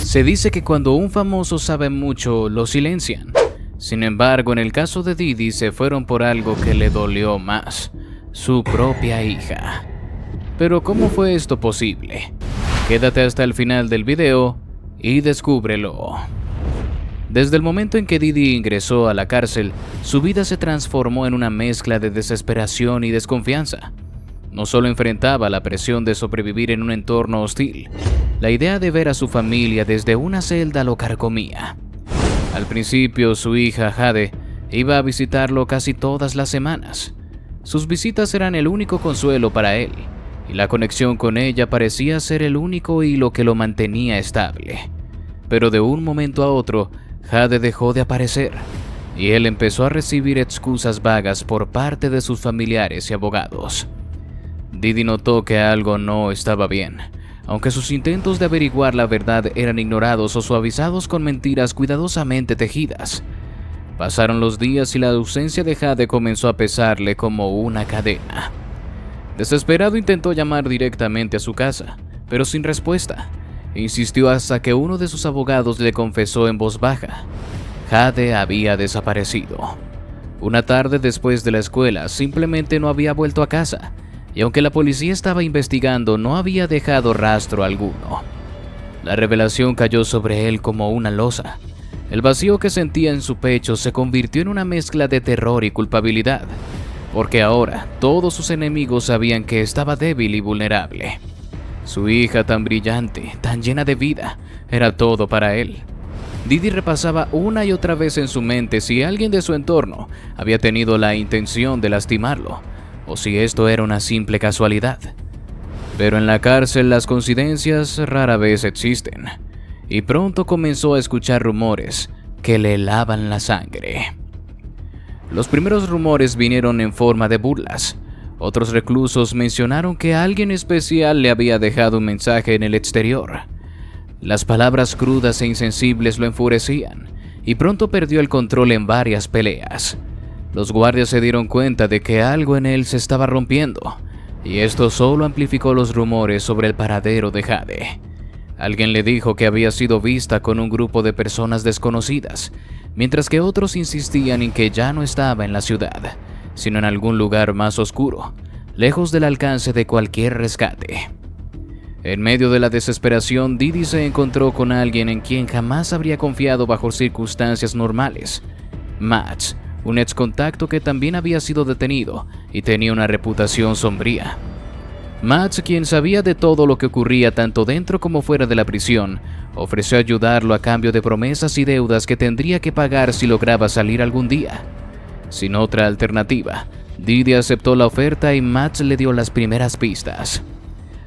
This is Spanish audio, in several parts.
Se dice que cuando un famoso sabe mucho, lo silencian. Sin embargo, en el caso de Didi se fueron por algo que le dolió más: su propia hija. Pero ¿cómo fue esto posible? Quédate hasta el final del video y descúbrelo. Desde el momento en que Didi ingresó a la cárcel, su vida se transformó en una mezcla de desesperación y desconfianza. No solo enfrentaba la presión de sobrevivir en un entorno hostil, la idea de ver a su familia desde una celda lo carcomía. Al principio, su hija Jade iba a visitarlo casi todas las semanas. Sus visitas eran el único consuelo para él, y la conexión con ella parecía ser el único hilo que lo mantenía estable. Pero de un momento a otro, Jade dejó de aparecer, y él empezó a recibir excusas vagas por parte de sus familiares y abogados. Didi notó que algo no estaba bien, aunque sus intentos de averiguar la verdad eran ignorados o suavizados con mentiras cuidadosamente tejidas. Pasaron los días y la ausencia de Jade comenzó a pesarle como una cadena. Desesperado, intentó llamar directamente a su casa, pero sin respuesta. Insistió hasta que uno de sus abogados le confesó en voz baja: Jade había desaparecido. Una tarde después de la escuela, simplemente no había vuelto a casa, y aunque la policía estaba investigando, no había dejado rastro alguno. La revelación cayó sobre él como una losa. El vacío que sentía en su pecho se convirtió en una mezcla de terror y culpabilidad, porque ahora todos sus enemigos sabían que estaba débil y vulnerable. Su hija, tan brillante, tan llena de vida, era todo para él. Didi repasaba una y otra vez en su mente si alguien de su entorno había tenido la intención de lastimarlo, o si esto era una simple casualidad. Pero en la cárcel las coincidencias rara vez existen, y pronto comenzó a escuchar rumores que le helaban la sangre. Los primeros rumores vinieron en forma de burlas. Otros reclusos mencionaron que alguien especial le había dejado un mensaje en el exterior. Las palabras crudas e insensibles lo enfurecían, y pronto perdió el control en varias peleas. Los guardias se dieron cuenta de que algo en él se estaba rompiendo, y esto solo amplificó los rumores sobre el paradero de Jade. Alguien le dijo que había sido vista con un grupo de personas desconocidas, mientras que otros insistían en que ya no estaba en la ciudad, sino en algún lugar más oscuro, lejos del alcance de cualquier rescate. En medio de la desesperación, Didi se encontró con alguien en quien jamás habría confiado bajo circunstancias normales: Max, un ex contacto que también había sido detenido y tenía una reputación sombría. Max, quien sabía de todo lo que ocurría tanto dentro como fuera de la prisión, ofreció ayudarlo a cambio de promesas y deudas que tendría que pagar si lograba salir algún día. Sin otra alternativa, Didi aceptó la oferta y Max le dio las primeras pistas.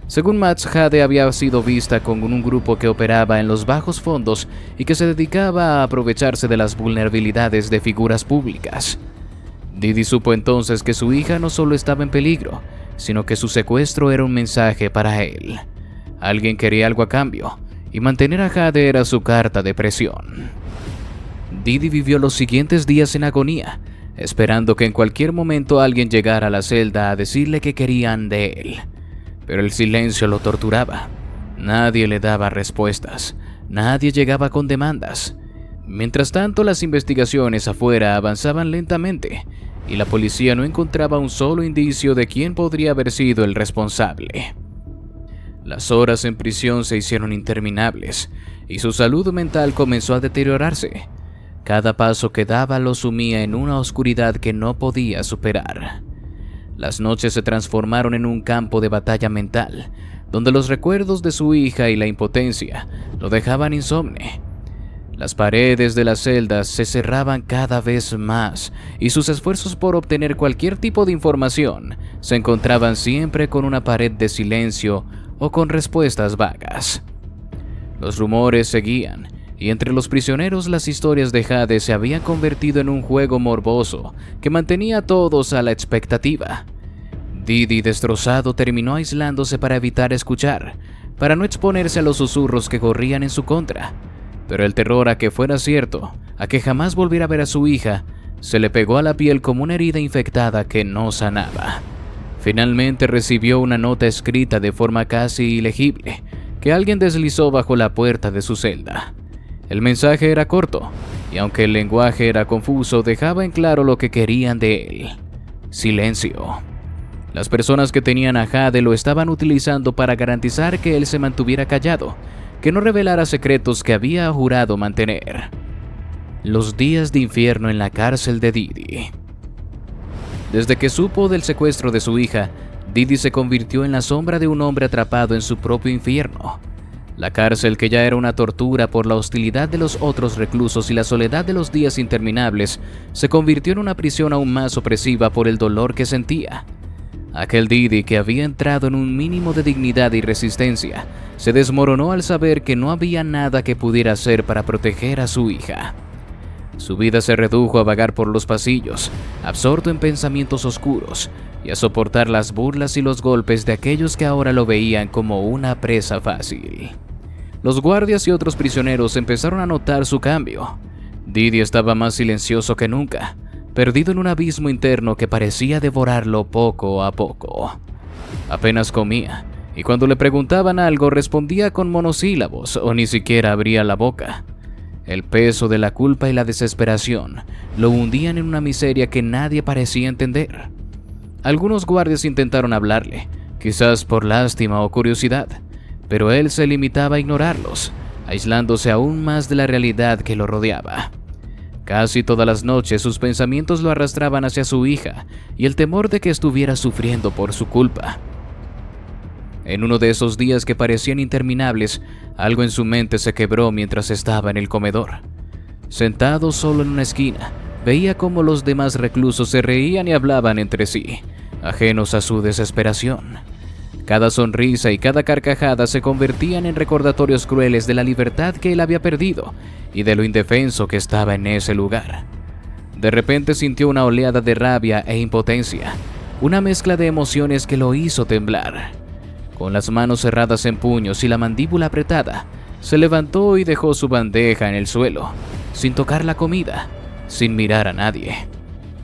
Según Max, Jade había sido vista con un grupo que operaba en los bajos fondos y que se dedicaba a aprovecharse de las vulnerabilidades de figuras públicas. Didi supo entonces que su hija no solo estaba en peligro, sino que su secuestro era un mensaje para él. Alguien quería algo a cambio, y mantener a Jade era su carta de presión. Didi vivió los siguientes días en agonía, esperando que en cualquier momento alguien llegara a la celda a decirle que querían de él. Pero el silencio lo torturaba. Nadie le daba respuestas, nadie llegaba con demandas. Mientras tanto, las investigaciones afuera avanzaban lentamente, y la policía no encontraba un solo indicio de quién podría haber sido el responsable. Las horas en prisión se hicieron interminables, y su salud mental comenzó a deteriorarse. Cada paso que daba lo sumía en una oscuridad que no podía superar. Las noches se transformaron en un campo de batalla mental, donde los recuerdos de su hija y la impotencia lo dejaban insomne. Las paredes de las celdas se cerraban cada vez más, y sus esfuerzos por obtener cualquier tipo de información se encontraban siempre con una pared de silencio o con respuestas vagas. Los rumores seguían, y entre los prisioneros las historias de Jade se habían convertido en un juego morboso que mantenía a todos a la expectativa. Didi, destrozado, terminó aislándose para evitar escuchar, para no exponerse a los susurros que corrían en su contra. Pero el terror a que fuera cierto, a que jamás volviera a ver a su hija, se le pegó a la piel como una herida infectada que no sanaba. Finalmente recibió una nota escrita de forma casi ilegible, que alguien deslizó bajo la puerta de su celda. El mensaje era corto, y aunque el lenguaje era confuso, dejaba en claro lo que querían de él: silencio. Las personas que tenían a Jade lo estaban utilizando para garantizar que él se mantuviera callado, que no revelara secretos que había jurado mantener. Los días de infierno en la cárcel de Didi. Desde que supo del secuestro de su hija, Didi se convirtió en la sombra de un hombre atrapado en su propio infierno. La cárcel, que ya era una tortura por la hostilidad de los otros reclusos y la soledad de los días interminables, se convirtió en una prisión aún más opresiva por el dolor que sentía. Aquel Didi, que había entrado en un mínimo de dignidad y resistencia, se desmoronó al saber que no había nada que pudiera hacer para proteger a su hija. Su vida se redujo a vagar por los pasillos, absorto en pensamientos oscuros, y a soportar las burlas y los golpes de aquellos que ahora lo veían como una presa fácil. Los guardias y otros prisioneros empezaron a notar su cambio. Didi estaba más silencioso que nunca, perdido en un abismo interno que parecía devorarlo poco a poco. Apenas comía, y cuando le preguntaban algo respondía con monosílabos o ni siquiera abría la boca. El peso de la culpa y la desesperación lo hundían en una miseria que nadie parecía entender. Algunos guardias intentaron hablarle, quizás por lástima o curiosidad, pero él se limitaba a ignorarlos, aislándose aún más de la realidad que lo rodeaba. Casi todas las noches sus pensamientos lo arrastraban hacia su hija y el temor de que estuviera sufriendo por su culpa. En uno de esos días que parecían interminables, algo en su mente se quebró mientras estaba en el comedor. Sentado solo en una esquina, veía cómo los demás reclusos se reían y hablaban entre sí, ajenos a su desesperación. Cada sonrisa y cada carcajada se convertían en recordatorios crueles de la libertad que él había perdido y de lo indefenso que estaba en ese lugar. De repente sintió una oleada de rabia e impotencia, una mezcla de emociones que lo hizo temblar. Con las manos cerradas en puños y la mandíbula apretada, se levantó y dejó su bandeja en el suelo, sin tocar la comida, sin mirar a nadie.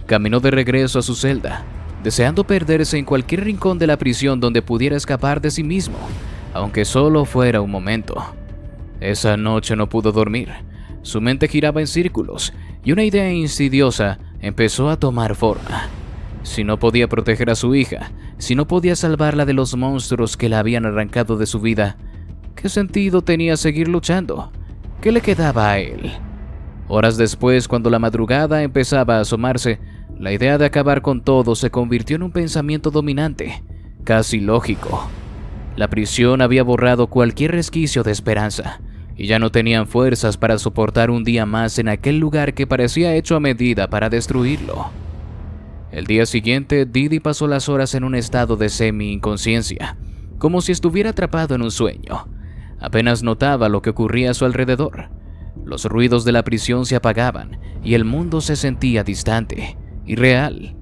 Caminó de regreso a su celda, deseando perderse en cualquier rincón de la prisión donde pudiera escapar de sí mismo, aunque solo fuera un momento. Esa noche no pudo dormir. Su mente giraba en círculos y una idea insidiosa empezó a tomar forma. Si no podía proteger a su hija, si no podía salvarla de los monstruos que la habían arrancado de su vida, ¿qué sentido tenía seguir luchando? ¿Qué le quedaba a él? Horas después, cuando la madrugada empezaba a asomarse, la idea de acabar con todo se convirtió en un pensamiento dominante, casi lógico. La prisión había borrado cualquier resquicio de esperanza, y ya no tenían fuerzas para soportar un día más en aquel lugar que parecía hecho a medida para destruirlo. El día siguiente, Didi pasó las horas en un estado de semi-inconsciencia, como si estuviera atrapado en un sueño. Apenas notaba lo que ocurría a su alrededor. Los ruidos de la prisión se apagaban y el mundo se sentía distante, irreal.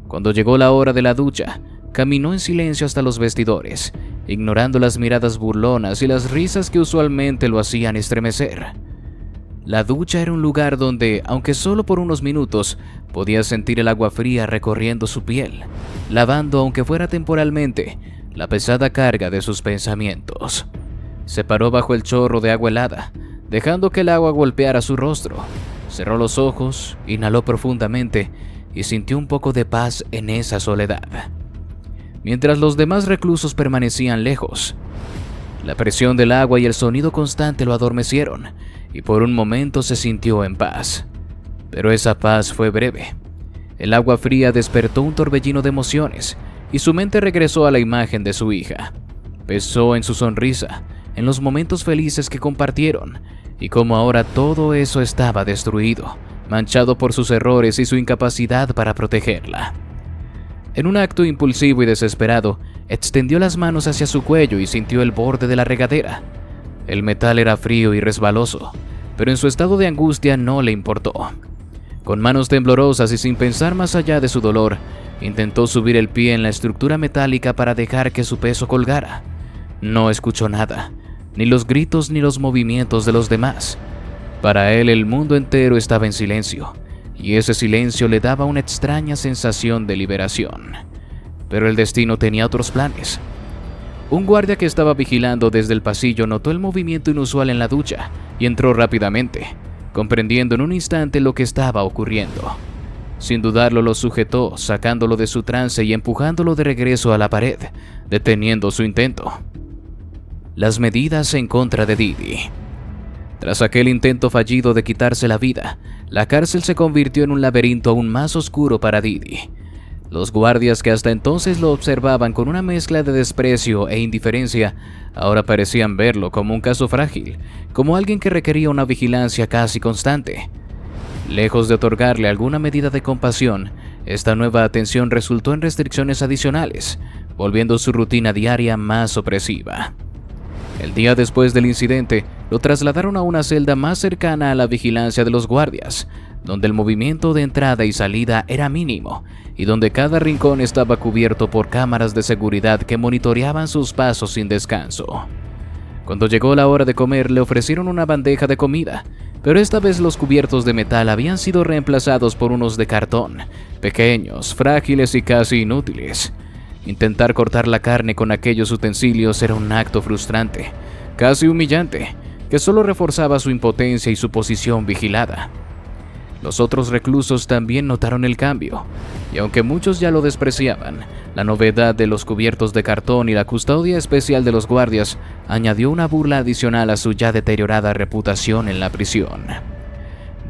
Cuando llegó la hora de la ducha, caminó en silencio hasta los vestidores, ignorando las miradas burlonas y las risas que usualmente lo hacían estremecer. La ducha era un lugar donde, aunque solo por unos minutos, podía sentir el agua fría recorriendo su piel, lavando, aunque fuera temporalmente, la pesada carga de sus pensamientos. Se paró bajo el chorro de agua helada, dejando que el agua golpeara su rostro. Cerró los ojos, inhaló profundamente y sintió un poco de paz en esa soledad. Mientras los demás reclusos permanecían lejos, la presión del agua y el sonido constante lo adormecieron, y por un momento se sintió en paz. Pero esa paz fue breve. El agua fría despertó un torbellino de emociones, y su mente regresó a la imagen de su hija. Pensó en su sonrisa, en los momentos felices que compartieron, y cómo ahora todo eso estaba destruido, manchado por sus errores y su incapacidad para protegerla. En un acto impulsivo y desesperado, extendió las manos hacia su cuello y sintió el borde de la regadera. El metal era frío y resbaloso, pero en su estado de angustia no le importó. Con manos temblorosas y sin pensar más allá de su dolor, intentó subir el pie en la estructura metálica para dejar que su peso colgara. No escuchó nada, ni los gritos ni los movimientos de los demás. Para él el mundo entero estaba en silencio, y ese silencio le daba una extraña sensación de liberación. Pero el destino tenía otros planes. Un guardia que estaba vigilando desde el pasillo notó el movimiento inusual en la ducha y entró rápidamente, comprendiendo en un instante lo que estaba ocurriendo. Sin dudarlo, lo sujetó, sacándolo de su trance y empujándolo de regreso a la pared, deteniendo su intento. Las medidas en contra de Didi. Tras aquel intento fallido de quitarse la vida, la cárcel se convirtió en un laberinto aún más oscuro para Didi. Los guardias que hasta entonces lo observaban con una mezcla de desprecio e indiferencia, ahora parecían verlo como un caso frágil, como alguien que requería una vigilancia casi constante. Lejos de otorgarle alguna medida de compasión, esta nueva atención resultó en restricciones adicionales, volviendo su rutina diaria más opresiva. El día después del incidente, lo trasladaron a una celda más cercana a la vigilancia de los guardias, donde el movimiento de entrada y salida era mínimo y donde cada rincón estaba cubierto por cámaras de seguridad que monitoreaban sus pasos sin descanso. Cuando llegó la hora de comer, le ofrecieron una bandeja de comida, pero esta vez los cubiertos de metal habían sido reemplazados por unos de cartón, pequeños, frágiles y casi inútiles. Intentar cortar la carne con aquellos utensilios era un acto frustrante, casi humillante, que solo reforzaba su impotencia y su posición vigilada. Los otros reclusos también notaron el cambio, y aunque muchos ya lo despreciaban, la novedad de los cubiertos de cartón y la custodia especial de los guardias añadió una burla adicional a su ya deteriorada reputación en la prisión.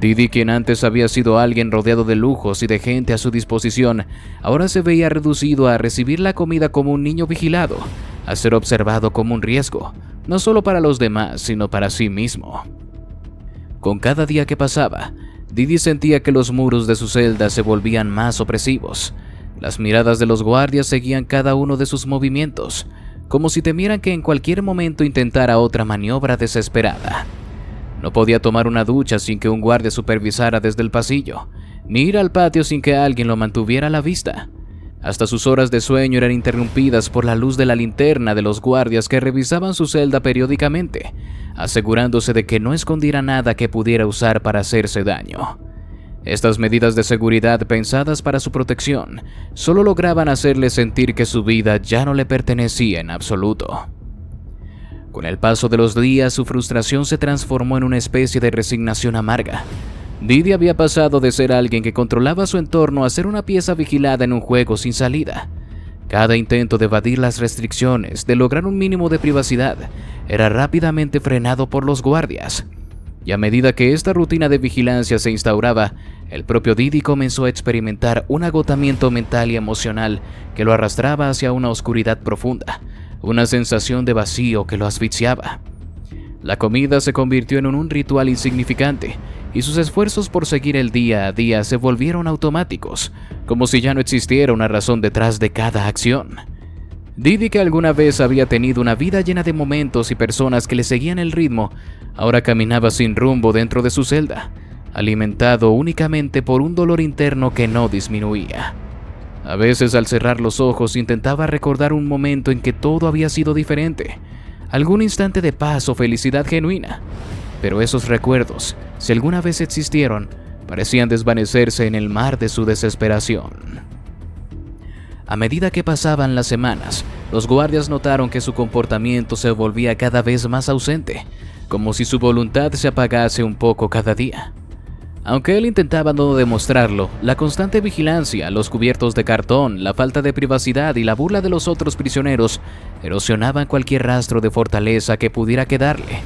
Didi, quien antes había sido alguien rodeado de lujos y de gente a su disposición, ahora se veía reducido a recibir la comida como un niño vigilado, a ser observado como un riesgo, no solo para los demás, sino para sí mismo. Con cada día que pasaba, Didi sentía que los muros de su celda se volvían más opresivos. Las miradas de los guardias seguían cada uno de sus movimientos, como si temieran que en cualquier momento intentara otra maniobra desesperada. No podía tomar una ducha sin que un guardia supervisara desde el pasillo, ni ir al patio sin que alguien lo mantuviera a la vista. Hasta sus horas de sueño eran interrumpidas por la luz de la linterna de los guardias que revisaban su celda periódicamente, asegurándose de que no escondiera nada que pudiera usar para hacerse daño. Estas medidas de seguridad pensadas para su protección solo lograban hacerle sentir que su vida ya no le pertenecía en absoluto. Con el paso de los días, su frustración se transformó en una especie de resignación amarga. Didi había pasado de ser alguien que controlaba su entorno a ser una pieza vigilada en un juego sin salida. Cada intento de evadir las restricciones, de lograr un mínimo de privacidad, era rápidamente frenado por los guardias. Y a medida que esta rutina de vigilancia se instauraba, el propio Didi comenzó a experimentar un agotamiento mental y emocional que lo arrastraba hacia una oscuridad profunda, una sensación de vacío que lo asfixiaba. La comida se convirtió en un ritual insignificante, y sus esfuerzos por seguir el día a día se volvieron automáticos, como si ya no existiera una razón detrás de cada acción. Didi, que alguna vez había tenido una vida llena de momentos y personas que le seguían el ritmo, ahora caminaba sin rumbo dentro de su celda, alimentado únicamente por un dolor interno que no disminuía. A veces, al cerrar los ojos, intentaba recordar un momento en que todo había sido diferente, algún instante de paz o felicidad genuina, pero esos recuerdos, si alguna vez existieron, parecían desvanecerse en el mar de su desesperación. A medida que pasaban las semanas, los guardias notaron que su comportamiento se volvía cada vez más ausente, como si su voluntad se apagase un poco cada día. Aunque él intentaba no demostrarlo, la constante vigilancia, los cubiertos de cartón, la falta de privacidad y la burla de los otros prisioneros erosionaban cualquier rastro de fortaleza que pudiera quedarle.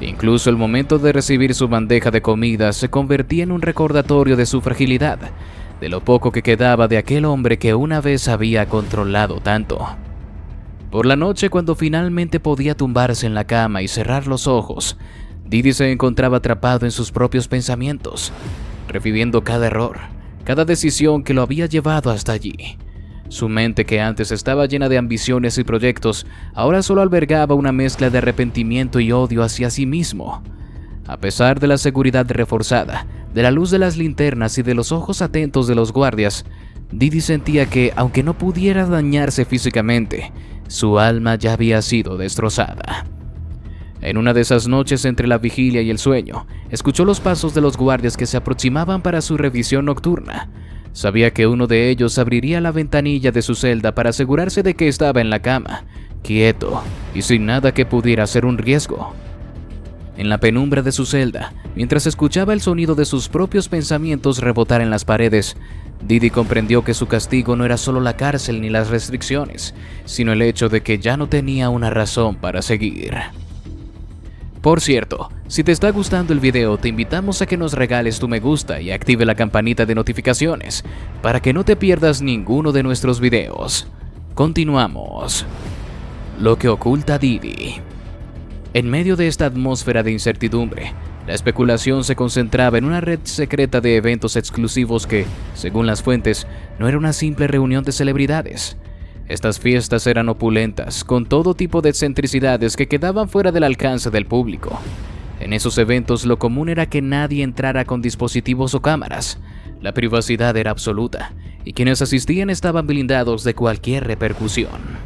Incluso el momento de recibir su bandeja de comida se convertía en un recordatorio de su fragilidad, de lo poco que quedaba de aquel hombre que una vez había controlado tanto. Por la noche, cuando finalmente podía tumbarse en la cama y cerrar los ojos, Didi se encontraba atrapado en sus propios pensamientos, reviviendo cada error, cada decisión que lo había llevado hasta allí. Su mente, que antes estaba llena de ambiciones y proyectos, ahora solo albergaba una mezcla de arrepentimiento y odio hacia sí mismo. A pesar de la seguridad reforzada, de la luz de las linternas y de los ojos atentos de los guardias, Didi sentía que, aunque no pudiera dañarse físicamente, su alma ya había sido destrozada. En una de esas noches, entre la vigilia y el sueño, escuchó los pasos de los guardias que se aproximaban para su revisión nocturna. Sabía que uno de ellos abriría la ventanilla de su celda para asegurarse de que estaba en la cama, quieto y sin nada que pudiera ser un riesgo. En la penumbra de su celda, mientras escuchaba el sonido de sus propios pensamientos rebotar en las paredes, Didi comprendió que su castigo no era solo la cárcel ni las restricciones, sino el hecho de que ya no tenía una razón para seguir. Por cierto, si te está gustando el video, te invitamos a que nos regales tu me gusta y active la campanita de notificaciones para que no te pierdas ninguno de nuestros videos. Continuamos. Lo que oculta Didi. En medio de esta atmósfera de incertidumbre, la especulación se concentraba en una red secreta de eventos exclusivos que, según las fuentes, no era una simple reunión de celebridades. Estas fiestas eran opulentas, con todo tipo de excentricidades que quedaban fuera del alcance del público. En esos eventos lo común era que nadie entrara con dispositivos o cámaras. La privacidad era absoluta, y quienes asistían estaban blindados de cualquier repercusión.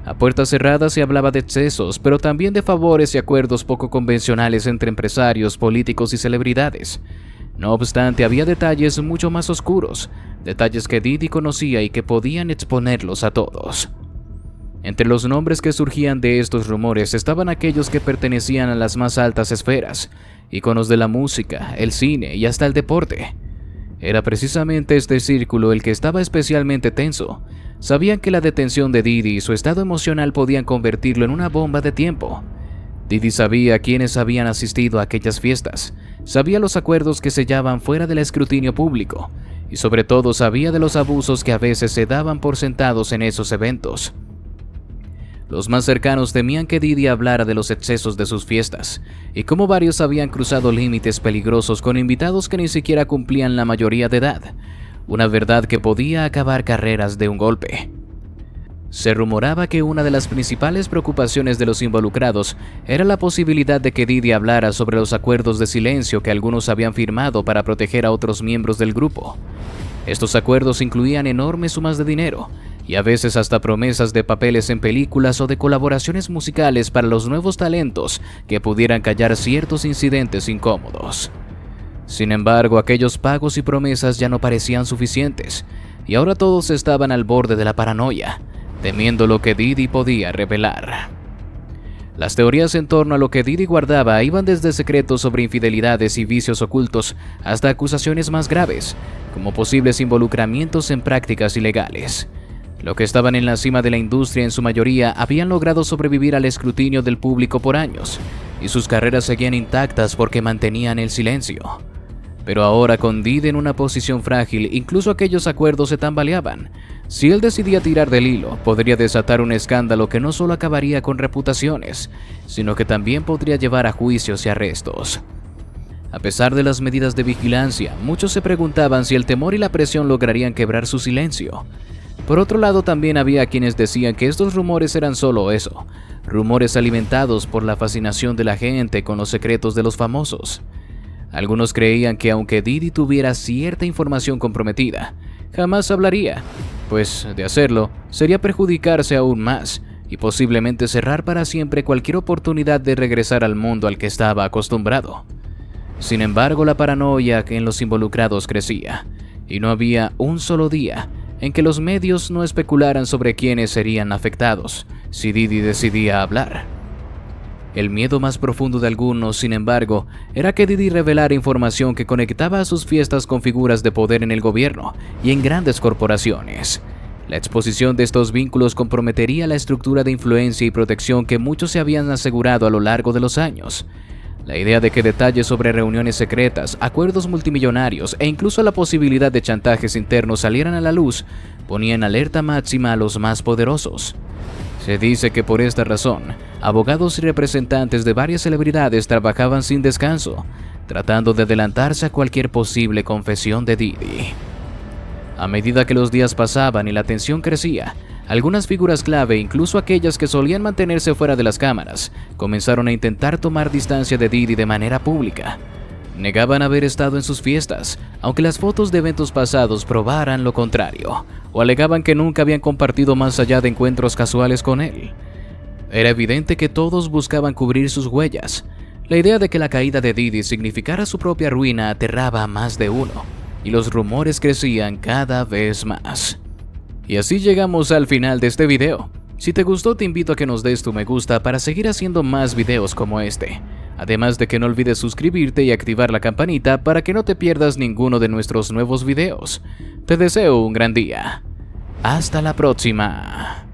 A puertas cerradas se hablaba de excesos, pero también de favores y acuerdos poco convencionales entre empresarios, políticos y celebridades. No obstante, había detalles mucho más oscuros, detalles que Didi conocía y que podían exponerlos a todos. Entre los nombres que surgían de estos rumores estaban aquellos que pertenecían a las más altas esferas, íconos de la música, el cine y hasta el deporte. Era precisamente este círculo el que estaba especialmente tenso. Sabían que la detención de Didi y su estado emocional podían convertirlo en una bomba de tiempo. Didi sabía quiénes habían asistido a aquellas fiestas, sabía los acuerdos que sellaban fuera del escrutinio público, y sobre todo sabía de los abusos que a veces se daban por sentados en esos eventos. Los más cercanos temían que Didi hablara de los excesos de sus fiestas, y cómo varios habían cruzado límites peligrosos con invitados que ni siquiera cumplían la mayoría de edad, una verdad que podía acabar carreras de un golpe. Se rumoraba que una de las principales preocupaciones de los involucrados era la posibilidad de que Didi hablara sobre los acuerdos de silencio que algunos habían firmado para proteger a otros miembros del grupo. Estos acuerdos incluían enormes sumas de dinero, y a veces hasta promesas de papeles en películas o de colaboraciones musicales para los nuevos talentos que pudieran callar ciertos incidentes incómodos. Sin embargo, aquellos pagos y promesas ya no parecían suficientes, y ahora todos estaban al borde de la paranoia, temiendo lo que Didi podía revelar. Las teorías en torno a lo que Didi guardaba iban desde secretos sobre infidelidades y vicios ocultos hasta acusaciones más graves, como posibles involucramientos en prácticas ilegales. Los que estaban en la cima de la industria en su mayoría habían logrado sobrevivir al escrutinio del público por años, y sus carreras seguían intactas porque mantenían el silencio. Pero ahora, con Didi en una posición frágil, incluso aquellos acuerdos se tambaleaban. Si él decidía tirar del hilo, podría desatar un escándalo que no solo acabaría con reputaciones, sino que también podría llevar a juicios y arrestos. A pesar de las medidas de vigilancia, muchos se preguntaban si el temor y la presión lograrían quebrar su silencio. Por otro lado, también había quienes decían que estos rumores eran solo eso, rumores alimentados por la fascinación de la gente con los secretos de los famosos. Algunos creían que aunque Didi tuviera cierta información comprometida, jamás hablaría, pues de hacerlo sería perjudicarse aún más y posiblemente cerrar para siempre cualquier oportunidad de regresar al mundo al que estaba acostumbrado. Sin embargo, la paranoia en los involucrados crecía, y no había un solo día en que los medios no especularan sobre quiénes serían afectados si Didi decidía hablar. El miedo más profundo de algunos, sin embargo, era que Didi revelara información que conectaba a sus fiestas con figuras de poder en el gobierno y en grandes corporaciones. La exposición de estos vínculos comprometería la estructura de influencia y protección que muchos se habían asegurado a lo largo de los años. La idea de que detalles sobre reuniones secretas, acuerdos multimillonarios e incluso la posibilidad de chantajes internos salieran a la luz ponía en alerta máxima a los más poderosos. Se dice que por esta razón, abogados y representantes de varias celebridades trabajaban sin descanso, tratando de adelantarse a cualquier posible confesión de Didi. A medida que los días pasaban y la tensión crecía, algunas figuras clave, incluso aquellas que solían mantenerse fuera de las cámaras, comenzaron a intentar tomar distancia de Didi de manera pública. Negaban haber estado en sus fiestas, aunque las fotos de eventos pasados probaran lo contrario, o alegaban que nunca habían compartido más allá de encuentros casuales con él. Era evidente que todos buscaban cubrir sus huellas. La idea de que la caída de Didi significara su propia ruina aterraba a más de uno, y los rumores crecían cada vez más. Y así llegamos al final de este video. Si te gustó, te invito a que nos des tu me gusta para seguir haciendo más videos como este. Además de que no olvides suscribirte y activar la campanita para que no te pierdas ninguno de nuestros nuevos videos. Te deseo un gran día. Hasta la próxima.